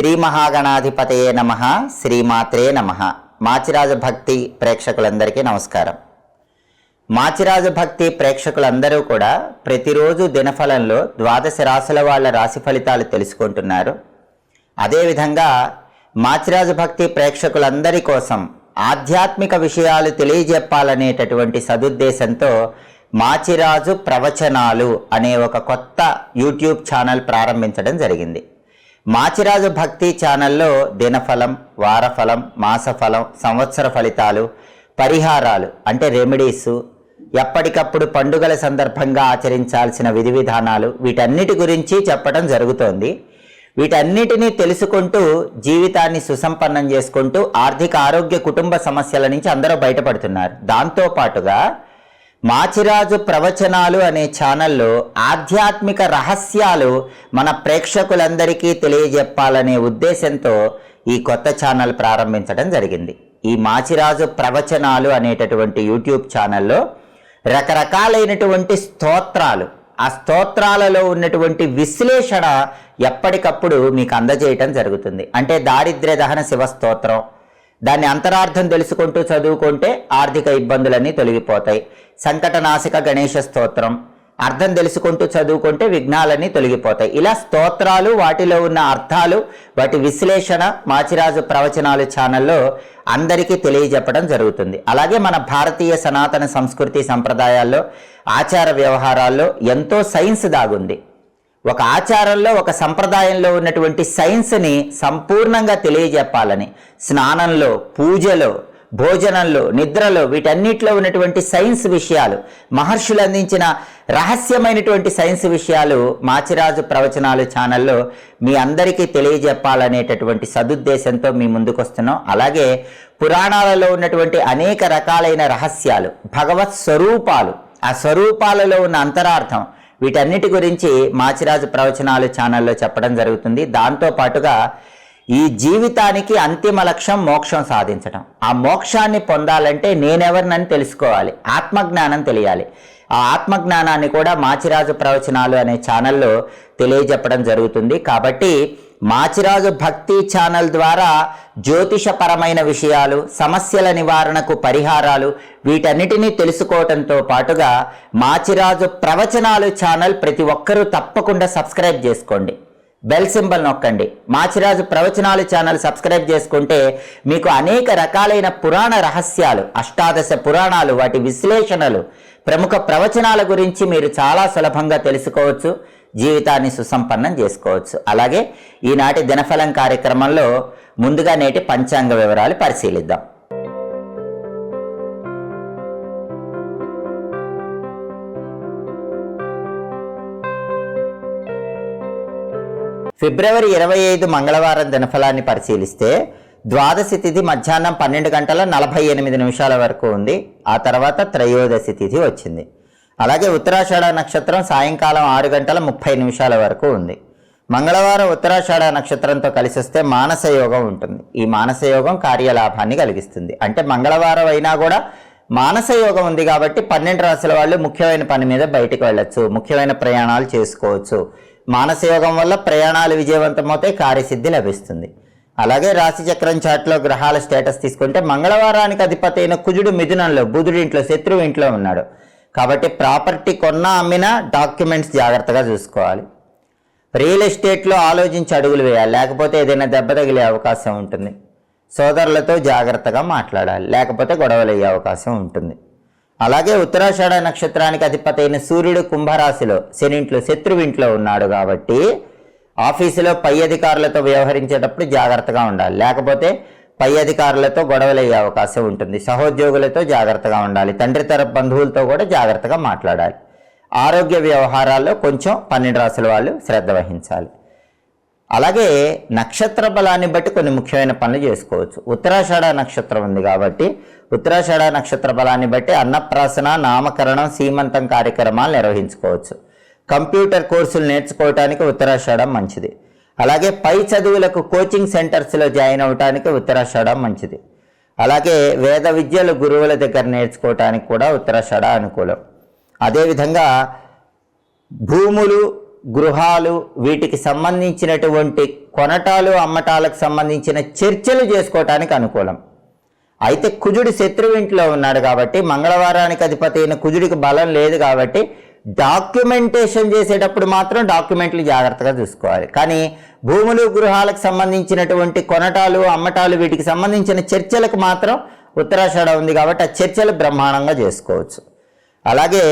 శ్రీ మహాగణాధిపతయే నమః. శ్రీమాత్రే నమః. మాచిరాజు భక్తి ప్రేక్షకులందరికీ నమస్కారం. మాచిరాజు భక్తి ప్రేక్షకులందరూ కూడా ప్రతిరోజు దినఫలంలో ద్వాదశ రాశుల వాళ్ళ రాశి ఫలితాలు తెలుసుకుంటున్నారు. అదేవిధంగా మాచిరాజు భక్తి ప్రేక్షకులందరి కోసం ఆధ్యాత్మిక విషయాలు తెలియజెప్పాలనేటటువంటి సదుద్దేశంతో మాచిరాజు ప్రవచనాలు అనే ఒక కొత్త యూట్యూబ్ ఛానల్ ప్రారంభించడం జరిగింది. మాచిరాజు భక్తి ఛానల్లో దినఫలం, వారఫలం, మాసఫలం, సంవత్సర ఫలితాలు, పరిహారాలు అంటే రెమెడీసు, ఎప్పటికప్పుడు పండుగల సందర్భంగా ఆచరించాల్సిన విధి విధానాలు, వీటన్నిటి గురించి చెప్పడం జరుగుతోంది. వీటన్నిటినీ తెలుసుకుంటూ జీవితాన్ని సుసంపన్నం చేసుకుంటూ ఆర్థిక ఆరోగ్య కుటుంబ సమస్యల నుంచి అందరూ బయటపడుతున్నారు. దాంతోపాటుగా మాచిరాజు ప్రవచనాలు అనే ఛానల్లో ఆధ్యాత్మిక రహస్యాలు మన ప్రేక్షకులందరికీ తెలియజెప్పాలనే ఉద్దేశంతో ఈ కొత్త ఛానల్ ప్రారంభించడం జరిగింది. ఈ మాచిరాజు ప్రవచనాలు అనేటటువంటి యూట్యూబ్ ఛానల్లో రకరకాలైనటువంటి స్తోత్రాలు, ఆ స్తోత్రాలలో ఉన్నటువంటి విశ్లేషణ ఎప్పటికప్పుడు మీకు అందజేయటం జరుగుతుంది. అంటే దారిద్ర్య దహన శివ స్తోత్రం, దాన్ని అంతరార్థం తెలుసుకుంటూ చదువుకుంటే ఆర్థిక ఇబ్బందులన్నీ తొలగిపోతాయి. సంకటనాశక గణేష స్తోత్రం అర్థం తెలుసుకుంటూ చదువుకుంటే విఘ్నాలన్నీ తొలగిపోతాయి. ఇలా స్తోత్రాలు, వాటిలో ఉన్న అర్థాలు, వాటి విశ్లేషణ మాచిరాజు ప్రవచనాలు ఛానల్లో అందరికీ తెలియజెప్పడం జరుగుతుంది. అలాగే మన భారతీయ సనాతన సంస్కృతి సంప్రదాయాల్లో, ఆచార వ్యవహారాల్లో ఎంతో సైన్స్ దాగుంది. ఒక ఆచారంలో, ఒక సంప్రదాయంలో ఉన్నటువంటి సైన్స్ని సంపూర్ణంగా తెలియజెప్పాలని స్నానంలో, పూజలో, భోజనంలో, నిద్రలో, వీటన్నిటిలో ఉన్నటువంటి సైన్స్ విషయాలు, మహర్షులు అందించిన రహస్యమైనటువంటి సైన్స్ విషయాలు మాచిరాజు ప్రవచనాలు ఛానల్లో మీ అందరికీ తెలియజెప్పాలనేటటువంటి సదుద్దేశంతో మీ ముందుకు వస్తున్నాం. అలాగే పురాణాలలో ఉన్నటువంటి అనేక రకాలైన రహస్యాలు, భగవత్ స్వరూపాలు, ఆ స్వరూపాలలో ఉన్న అంతరార్థం, వీటన్నిటి గురించి మాచిరాజు ప్రవచనాలు ఛానల్లో చెప్పడం జరుగుతుంది. దాంతోపాటుగా ఈ జీవితానికి అంతిమ లక్ష్యం మోక్షం సాధించడం. ఆ మోక్షాన్ని పొందాలంటే నేనెవరినని తెలుసుకోవాలి, ఆత్మజ్ఞానం తెలియాలి. ఆ ఆత్మజ్ఞానాన్ని కూడా మాచిరాజు ప్రవచనాలు అనే ఛానల్లో తెలియజెప్పడం జరుగుతుంది. కాబట్టి మాచిరాజు భక్తి ఛానల్ ద్వారా జ్యోతిషపరమైన విషయాలు, సమస్యల నివారణకు పరిహారాలు, వీటన్నిటినీ తెలుసుకోవడంతో పాటుగా మాచిరాజు ప్రవచనాలు ఛానల్ ప్రతి ఒక్కరూ తప్పకుండా సబ్స్క్రైబ్ చేసుకోండి. బెల్ సింబల్ నొక్కండి. మాచిరాజు ప్రవచనాలు ఛానల్ సబ్స్క్రైబ్ చేసుకుంటే మీకు అనేక రకాలైన పురాణ రహస్యాలు, అష్టాదశ పురాణాలు, వాటి విశ్లేషణలు, ప్రముఖ ప్రవచనాల గురించి మీరు చాలా సులభంగా తెలుసుకోవచ్చు, జీవితాన్ని సుసంపన్నం చేసుకోవచ్చు. అలాగే ఈనాటి దినఫలం కార్యక్రమంలో ముందుగా నేటి పంచాంగ వివరాలు పరిశీలిద్దాం. ఫిబ్రవరి 25 మంగళవారం దినఫలాన్ని పరిశీలిస్తే ద్వాదశి తిథి మధ్యాహ్నం 12:48 వరకు ఉంది. ఆ తర్వాత త్రయోదశి తిథి వచ్చింది. అలాగే ఉత్తరాషాఢ నక్షత్రం సాయంకాలం 6:30 వరకు ఉంది. మంగళవారం ఉత్తరాషాఢ నక్షత్రంతో కలిసి వస్తే మానస యోగం ఉంటుంది. ఈ మానస యోగం కార్యలాభాన్ని కలిగిస్తుంది. అంటే మంగళవారం అయినా కూడా మానస యోగం ఉంది కాబట్టి 12 రాశుల వాళ్ళు ముఖ్యమైన పని మీద బయటకు వెళ్ళొచ్చు, ముఖ్యమైన ప్రయాణాలు చేసుకోవచ్చు. మానస యోగం వల్ల ప్రయాణాలు విజయవంతమవుతాయి, కార్యసిద్ధి లభిస్తుంది. అలాగే రాశి చక్రం చాట్లో గ్రహాల స్టేటస్ తీసుకుంటే మంగళవారానికి అధిపతి అయిన కుజుడు మిథునంలో, బుధుడి ఇంట్లో, శత్రువు ఇంట్లో ఉన్నాడు. కాబట్టి ప్రాపర్టీ కొన్నా అమ్మినా డాక్యుమెంట్స్ జాగ్రత్తగా చూసుకోవాలి. రియల్ ఎస్టేట్లో ఆలోచించి అడుగులు వేయాలి, లేకపోతే ఏదైనా దెబ్బ తగిలే అవకాశం ఉంటుంది. సోదరులతో జాగ్రత్తగా మాట్లాడాలి, లేకపోతే గొడవలు అయ్యే అవకాశం ఉంటుంది. అలాగే ఉత్తరాషాఢ నక్షత్రానికి అధిపతి అయిన సూర్యుడు కుంభరాశిలో, శనింట్లో, శత్రువింట్లో ఉన్నాడు కాబట్టి ఆఫీసులో పై అధికారులతో వ్యవహరించేటప్పుడు జాగ్రత్తగా ఉండాలి, లేకపోతే పై అధికారులతో గొడవలయ్యే అవకాశం ఉంటుంది. సహోద్యోగులతో జాగ్రత్తగా ఉండాలి. తండ్రి తరపు బంధువులతో కూడా జాగ్రత్తగా మాట్లాడాలి. ఆరోగ్య వ్యవహారాల్లో కొంచెం 12 రాశుల వాళ్ళు శ్రద్ధ వహించాలి. అలాగే నక్షత్ర బలాన్ని బట్టి కొన్ని ముఖ్యమైన పనులు చేసుకోవచ్చు. ఉత్తరాషాఢ నక్షత్రం ఉంది కాబట్టి ఉత్తరాషాఢ నక్షత్ర బలాన్ని బట్టి అన్నప్రాసన, నామకరణం, సీమంతం కార్యక్రమాలు నిర్వహించుకోవచ్చు. కంప్యూటర్ కోర్సులు నేర్చుకోవటానికి ఉత్తరాషాఢం మంచిది. అలాగే పై చదువులకు కోచింగ్ సెంటర్స్లో జాయిన్ అవడానికి ఉత్తరాషాఢం మంచిది. అలాగే వేద విద్యలు గురువుల దగ్గర నేర్చుకోవటానికి కూడా ఉత్తరాషాఢ అనుకూలం. అదేవిధంగా భూములు, గృహాలు వీటికి సంబంధించినటువంటి కొనటాలు అమ్మటాలకు సంబంధించిన చర్చలు చేసుకోవటానికి అనుకూలం. అయితే కుజుడు శత్రువు ఇంట్లో ఉన్నాడు కాబట్టి, మంగళవారానికి అధిపతి అయిన కుజుడికి బలం లేదు కాబట్టి డాక్యుమెంటేషన్ చేసేటప్పుడు మాత్రం డాక్యుమెంట్లు జాగ్రత్తగా చూసుకోవాలి. కానీ భూములు గృహాలకు సంబంధించినటువంటి కొనటాలు అమ్మటాలు వీటికి సంబంధించిన చర్చలకు మాత్రం ఉత్తరాషాఢ ఉంది కాబట్టి ఆ చర్చలు బ్రహ్మాండంగా చేసుకోవచ్చు. అలాగే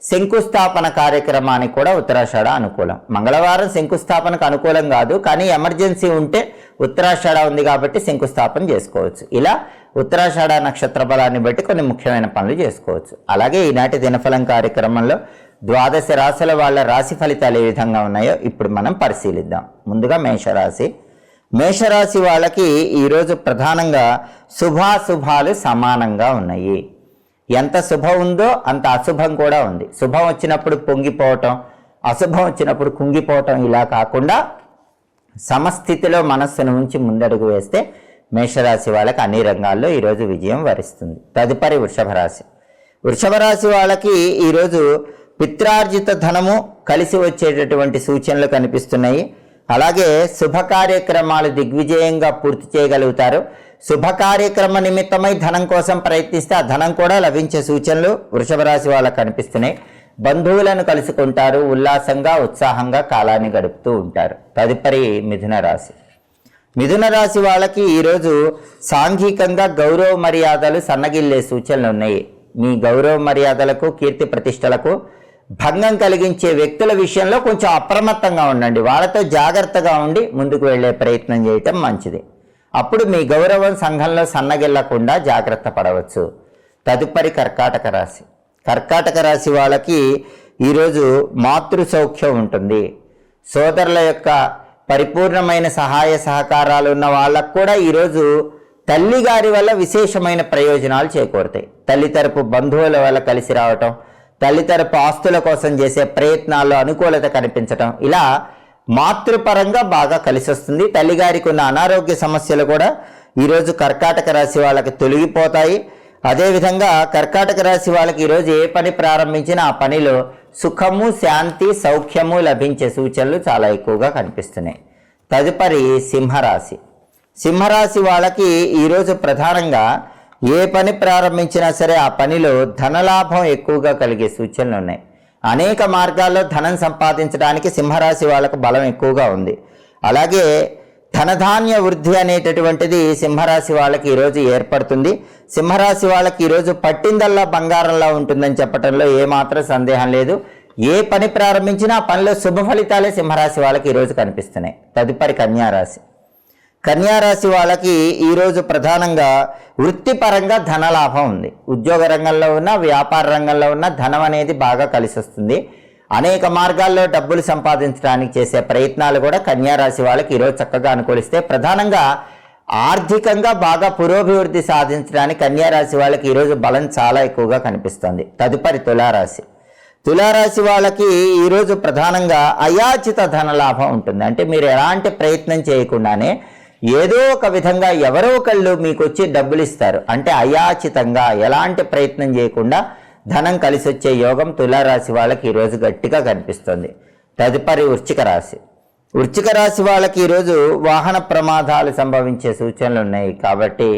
శంకుస్థాపన కార్యక్రమానికి కూడా ఉత్తరాషాఢ అనుకూలం. మంగళవారం శంకుస్థాపనకు అనుకూలం కాదు, కానీ ఎమర్జెన్సీ ఉంటే ఉత్తరాషాఢ ఉంది కాబట్టి శంకుస్థాపన చేసుకోవచ్చు. ఇలా ఉత్తరాషాఢ నక్షత్ర బలాన్ని బట్టి కొన్ని ముఖ్యమైన పనులు చేసుకోవచ్చు. అలాగే ఈనాటి దినఫలం కార్యక్రమంలో 12 రాశుల వాళ్ళ రాశి ఫలితాలు ఏ విధంగా ఉన్నాయో ఇప్పుడు మనం పరిశీలిద్దాం. ముందుగా మేషరాశి. మేషరాశి వాళ్ళకి ఈరోజు ప్రధానంగా శుభాశుభాలు సమానంగా ఉన్నాయి. ఎంత శుభం ఉందో అంత అశుభం కూడా ఉంది. శుభం వచ్చినప్పుడు పొంగిపోవటం, అశుభం వచ్చినప్పుడు కుంగిపోవటం ఇలా కాకుండా సమస్థితిలో మనస్సును ఉంచి ముందడుగు వేస్తే మేషరాశి వాళ్ళకి అన్ని రంగాల్లో ఈరోజు విజయం వరిస్తుంది. తదుపరి వృషభ రాశి. వృషభ రాశి వాళ్ళకి ఈరోజు పిత్రార్జిత ధనము కలిసి వచ్చేటటువంటి సూచనలు కనిపిస్తున్నాయి. అలాగే శుభ కార్యక్రమాలు దిగ్విజయంగా పూర్తి చేయగలుగుతారు. శుభ కార్యక్రమ నిమిత్తమై ధనం కోసం ప్రయత్నిస్తే ఆ ధనం కూడా లభించే సూచనలు వృషభ రాశి వాళ్ళకు కనిపిస్తున్నాయి. బంధువులను కలుసుకుంటారు, ఉల్లాసంగా ఉత్సాహంగా కాలాన్ని గడుపుతూ ఉంటారు. తదుపరి మిథున రాశి. మిథున రాశి వాళ్ళకి ఈరోజు సాంఘికంగా గౌరవ మర్యాదలు సన్నగిల్లే సూచనలు ఉన్నాయి. మీ గౌరవ మర్యాదలకు కీర్తి ప్రతిష్టలకు భంగం కలిగించే వ్యక్తుల విషయంలో కొంచెం అప్రమత్తంగా ఉండండి. వాళ్ళతో జాగ్రత్తగా ఉండి ముందుకు వెళ్ళే ప్రయత్నం చేయటం మంచిది. అప్పుడు మీ గౌరవం సంఘంలో సన్నగిల్లకుండా జాగ్రత్త పడవచ్చు. తదుపరి కర్కాటక రాశి. కర్కాటక రాశి వాళ్ళకి ఈరోజు మాతృ సౌఖ్యం ఉంటుంది. సోదరుల యొక్క పరిపూర్ణమైన సహాయ సహకారాలు ఉన్న వాళ్ళకు కూడా ఈరోజు తల్లి గారి వల్ల విశేషమైన ప్రయోజనాలు చేకూరుతాయి. తల్లి తరపు బంధువుల వల్ల కలిసి రావటం, తల్లి తరపు ఆస్తుల కోసం చేసే ప్రయత్నాల్లో అనుకూలత కనిపించటం, ఇలా మాతృపరంగా బాగా కలిసి వస్తుంది. తల్లిగారికి ఉన్న అనారోగ్య సమస్యలు కూడా ఈరోజు కర్కాటక రాశి వాళ్ళకి తొలగిపోతాయి. అదేవిధంగా కర్కాటక రాశి వాళ్ళకి ఈరోజు ఏ పని ప్రారంభించినా ఆ పనిలో సుఖము, శాంతి, సౌఖ్యము లభించే సూచనలు చాలా ఎక్కువగా కనిపిస్తున్నాయి. తదుపరి సింహరాశి. సింహరాశి వాళ్ళకి ఈరోజు ప్రధానంగా ఏ పని ప్రారంభించినా సరే ఆ పనిలో ధనలాభం ఎక్కువగా కలిగే సూచనలు ఉన్నాయి. అనేక మార్గాల్లో ధనం సంపాదించడానికి సింహరాశి వాళ్ళకు బలం ఎక్కువగా ఉంది. అలాగే ధనధాన్య వృద్ధి అనేటటువంటిది సింహరాశి వాళ్ళకి ఈరోజు ఏర్పడుతుంది. సింహరాశి వాళ్ళకి ఈరోజు పట్టిందల్లా బంగారంలా ఉంటుందని చెప్పడంలో ఏమాత్రం సందేహం లేదు. ఏ పని ప్రారంభించినా ఆ పనిలో శుభ ఫలితాలే సింహరాశి వాళ్ళకి ఈరోజు కనిపిస్తున్నాయి. తదుపరి కన్యారాశి. కన్యారాశి వాళ్ళకి ఈరోజు ప్రధానంగా వృత్తిపరంగా ధనలాభం ఉంది. ఉద్యోగ రంగంలో ఉన్న, వ్యాపార రంగంలో ఉన్న ధనం అనేది బాగా కలిసి వస్తుంది. అనేక మార్గాల్లో డబ్బులు సంపాదించడానికి చేసే ప్రయత్నాలు కూడా కన్యారాశి వాళ్ళకి ఈరోజు చక్కగా అనుకూలిస్తే ప్రధానంగా ఆర్థికంగా బాగా పురోభివృద్ధి సాధించడానికి కన్యారాశి వాళ్ళకి ఈరోజు బలం చాలా ఎక్కువగా కనిపిస్తుంది. తదుపరి తులారాశి. తులారాశి వాళ్ళకి ఈరోజు ప్రధానంగా అయాచిత ధనలాభం ఉంటుంది. అంటే మీరు ఎలాంటి ప్రయత్నం చేయకుండానే ఏదో ఒక విధంగా ఎవరో ఒకళ్ళు మీకు వచ్చి డబ్బులు ఇస్తారు. అంటే అయాచితంగా ఎలాంటి ప్రయత్నం చేయకుండా ధనం కలిసి వచ్చే యోగం తులారాశి వాళ్ళకి ఈరోజు గట్టిగా కనిపిస్తుంది. తదుపరి వృశ్చిక రాశి. వృశ్చిక రాశి వాళ్ళకి ఈరోజు వాహన ప్రమాదాలు సంభవించే సూచనలు ఉన్నాయి. కాబట్టి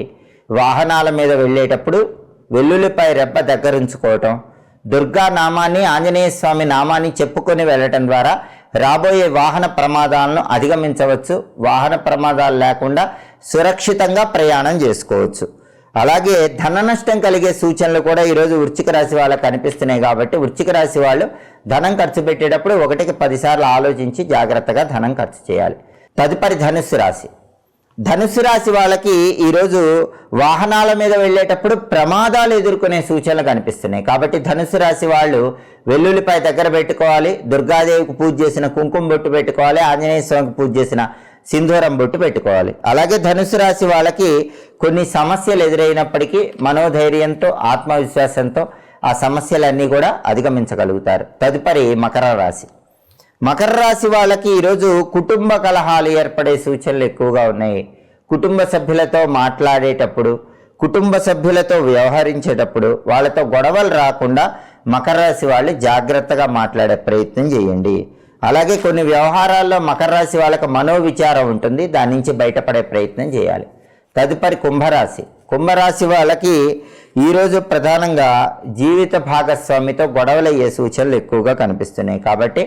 వాహనాల మీద వెళ్ళేటప్పుడు వెల్లుల్లిపై రెబ్బ దగ్గరుంచుకోవటం, దుర్గా నామాన్ని, ఆంజనేయ స్వామి నామాన్ని చెప్పుకొని వెళ్ళటం ద్వారా రాబోయే వాహన ప్రమాదాలను అధిగమించవచ్చు. వాహన ప్రమాదాలు లేకుండా సురక్షితంగా ప్రయాణం చేసుకోవచ్చు. అలాగే ధన నష్టం కలిగే సూచనలు కూడా ఈరోజు వృశ్చిక రాశి వాళ్ళకి కనిపిస్తున్నాయి. కాబట్టి వృశ్చిక రాశి వాళ్ళు ధనం ఖర్చు పెట్టేటప్పుడు 1కి 10 సార్లు ఆలోచించి జాగ్రత్తగా ధనం ఖర్చు చేయాలి. తదుపరి ధనుస్సు రాశి. ధనుస్సు రాశి వాళ్ళకి ఈరోజు వాహనాల మీద వెళ్ళేటప్పుడు ప్రమాదాలు ఎదుర్కొనే సూచనలు కనిపిస్తున్నాయి. కాబట్టి ధనుస్సు రాశి వాళ్ళు వెల్లుల్లిపై దగ్గర పెట్టుకోవాలి, దుర్గాదేవికి పూజ చేసిన కుంకుమ బొట్టు పెట్టుకోవాలి, ఆంజనేయ స్వామికి పూజ చేసిన సింధూరం బొట్టు పెట్టుకోవాలి. అలాగే ధనుస్సు రాశి వాళ్ళకి కొన్ని సమస్యలు ఎదురైనప్పటికీ మనోధైర్యంతో, ఆత్మవిశ్వాసంతో ఆ సమస్యలన్నీ కూడా అధిగమించగలుగుతారు. తదుపరి మకర రాశి. మకర రాశి వాళ్ళకి ఈరోజు కుటుంబ కలహాలు ఏర్పడే సూచనలు ఎక్కువగా ఉన్నాయి. కుటుంబ సభ్యులతో మాట్లాడేటప్పుడు, కుటుంబ సభ్యులతో వ్యవహరించేటప్పుడు వాళ్ళతో గొడవలు రాకుండా మకర రాశి వాళ్ళు జాగ్రత్తగా మాట్లాడే ప్రయత్నం చేయండి. అలాగే కొన్ని వ్యవహారాల్లో మకర రాశి వాళ్ళకి మనోవిచారం ఉంటుంది, దాని నుంచి బయటపడే ప్రయత్నం చేయాలి. తదుపరి కుంభరాశి. కుంభరాశి వాళ్ళకి ఈరోజు ప్రధానంగా జీవిత భాగస్వామితో గొడవలయ్యే సూచనలు ఎక్కువగా కనిపిస్తున్నాయి. కాబట్టి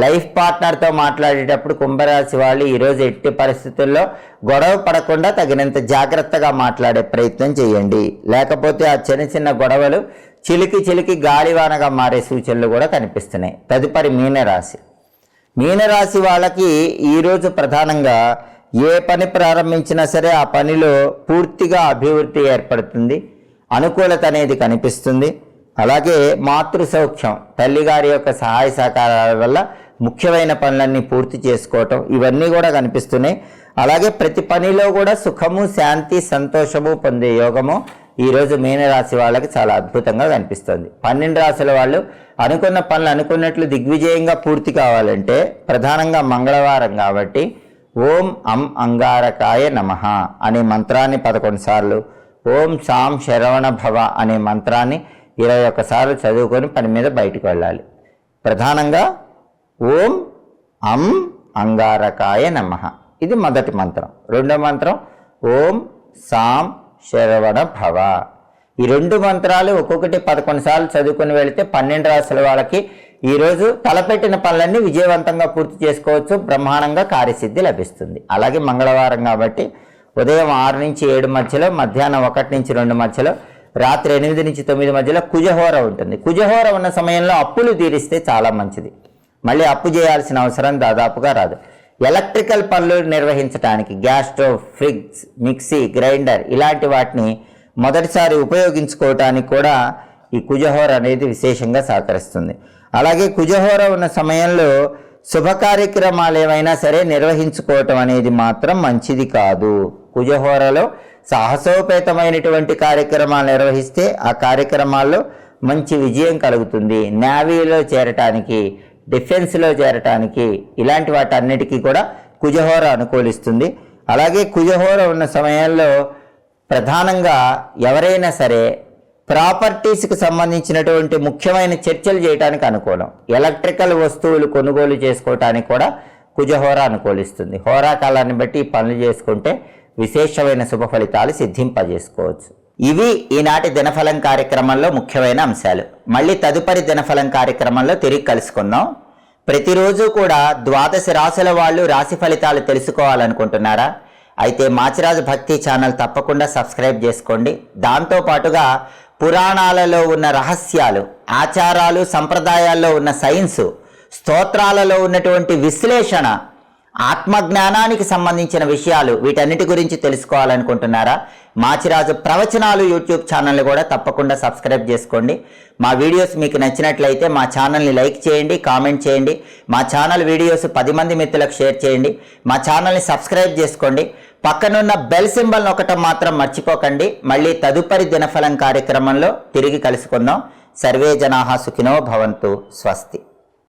లైఫ్ పార్ట్నర్తో మాట్లాడేటప్పుడు కుంభరాశి వాళ్ళు ఈరోజు ఎట్టి పరిస్థితుల్లో గొడవ పడకుండా తగినంత జాగ్రత్తగా మాట్లాడే ప్రయత్నం చేయండి. లేకపోతే ఆ చిన్న గొడవలు చిలికి గాలివానగా మారే సూచనలు కూడా కనిపిస్తున్నాయి. తదుపరి మీనరాశి. మీనరాశి వాళ్ళకి ఈరోజు ప్రధానంగా ఏ పని ప్రారంభించినా సరే ఆ పనిలో పూర్తిగా అభివృద్ధి ఏర్పడుతుంది, అనుకూలత అనేది కనిపిస్తుంది. అలాగే మాతృ సౌఖ్యం, తల్లిగారి యొక్క సహాయ సహకారాల వల్ల ముఖ్యమైన పనులన్నీ పూర్తి చేసుకోవటం, ఇవన్నీ కూడా కనిపిస్తున్నాయి. అలాగే ప్రతి పనిలో కూడా సుఖము, శాంతి, సంతోషము పొందే యోగము ఈరోజు మీనరాశి వాళ్ళకి చాలా అద్భుతంగా కనిపిస్తుంది. 12 రాశుల వాళ్ళు అనుకున్న పనులు అనుకున్నట్లు దిగ్విజయంగా పూర్తి కావాలంటే ప్రధానంగా మంగళవారం కాబట్టి ఓం అం అంగారకాయ నమః అనే మంత్రాన్ని 11 సార్లు, ఓం సాం శరవణ భవ అనే మంత్రాన్ని 21 సార్లు చదువుకొని పని మీద బయటకు వెళ్ళాలి. ప్రధానంగా ఓం అం అంగారకాయ నమః, ఇది మొదటి మంత్రం. రెండో మంత్రం ఓం సాం శరవణ భవ. ఈ 2 మంత్రాలు ఒక్కొక్కటి 11 సార్లు చదువుకొని వెళితే 12 రాశుల వాళ్ళకి ఈరోజు తలపెట్టిన పనులన్నీ విజయవంతంగా పూర్తి చేసుకోవచ్చు, బ్రహ్మాండంగా కార్యసిద్ధి లభిస్తుంది. అలాగే మంగళవారం కాబట్టి ఉదయం 6 నుంచి 7 మధ్యలో, మధ్యాహ్నం 1 నుంచి 2 మధ్యలో, రాత్రి 8 నుంచి 9 మధ్యలో కుజహోర ఉంటుంది. కుజహోర ఉన్న సమయంలో అప్పులు తీరిస్తే చాలా మంచిది. మళ్ళీ అప్పు చేయాల్సిన అవసరం దాదాపుగా రాదు. ఎలక్ట్రికల్ పనులు నిర్వహించడానికి gas stove, fridge, mixie, grinder ఇలాంటి వాటిని మొదటిసారి ఉపయోగించుకోవటానికి కూడా ఈ కుజహోర అనేది విశేషంగా సహకరిస్తుంది. అలాగే కుజహోర ఉన్న సమయంలో శుభ కార్యక్రమాలు ఏవైనా సరే నిర్వహించుకోవటం అనేది మాత్రం మంచిది కాదు. కుజహోరలో సాహసోపేతమైనటువంటి కార్యక్రమాలు నిర్వహిస్తే ఆ కార్యక్రమాల్లో మంచి విజయం కలుగుతుంది. నేవీలో చేరటానికి, డిఫెన్స్లో చేరటానికి ఇలాంటి వాటన్నిటికీ కూడా కుజహోర అనుకూలిస్తుంది. అలాగే కుజహోర ఉన్న సమయంలో ప్రధానంగా ఎవరైనా సరే ప్రాపర్టీస్కి సంబంధించినటువంటి ముఖ్యమైన చర్చలు చేయడానికి అనుకూలం. ఎలక్ట్రికల్ వస్తువులు కొనుగోలు చేసుకోవటానికి కూడా కుజహోర అనుకూలిస్తుంది. హోరాకాలాన్ని బట్టి ఈ పనులు చేసుకుంటే విశేషమైన శుభ ఫలితాలు సిద్ధింపజేసుకోవచ్చు. ఇవి ఈనాటి దినఫలం కార్యక్రమంలో ముఖ్యమైన అంశాలు. మళ్ళీ తదుపరి దినఫలం కార్యక్రమంలో తిరిగి కలుసుకుందాం. ప్రతిరోజు కూడా 12 రాశుల వాళ్ళు రాశి ఫలితాలు తెలుసుకోవాలనుకుంటున్నారా? అయితే మాచిరాజు భక్తి ఛానల్ తప్పకుండా సబ్స్క్రైబ్ చేసుకోండి. దాంతోపాటుగా పురాణాలలో ఉన్న రహస్యాలు, ఆచారాలు, సంప్రదాయాల్లో ఉన్న సైన్సు, స్తోత్రాలలో ఉన్నటువంటి విశ్లేషణ, ఆత్మజ్ఞానానికి సంబంధించిన విషయాలు, వీటన్నిటి గురించి తెలుసుకోవాలనుకుంటున్నారా? మాచిరాజు ప్రవచనాలు యూట్యూబ్ ఛానల్ని కూడా తప్పకుండా సబ్స్క్రైబ్ చేసుకోండి. మా వీడియోస్ మీకు నచ్చినట్లయితే మా ఛానల్ని లైక్ చేయండి, కామెంట్ చేయండి. మా ఛానల్ వీడియోస్ 10 మంది మిత్రులకు షేర్ చేయండి. మా ఛానల్ని సబ్స్క్రైబ్ చేసుకోండి. పక్కనున్న బెల్ సింబల్ నొక్కటం మాత్రం మర్చిపోకండి. మళ్ళీ తదుపరి దినఫలం కార్యక్రమంలో తిరిగి కలుసుకుందాం. సర్వే జనాః సుఖినో భవంతు. స్వస్తి.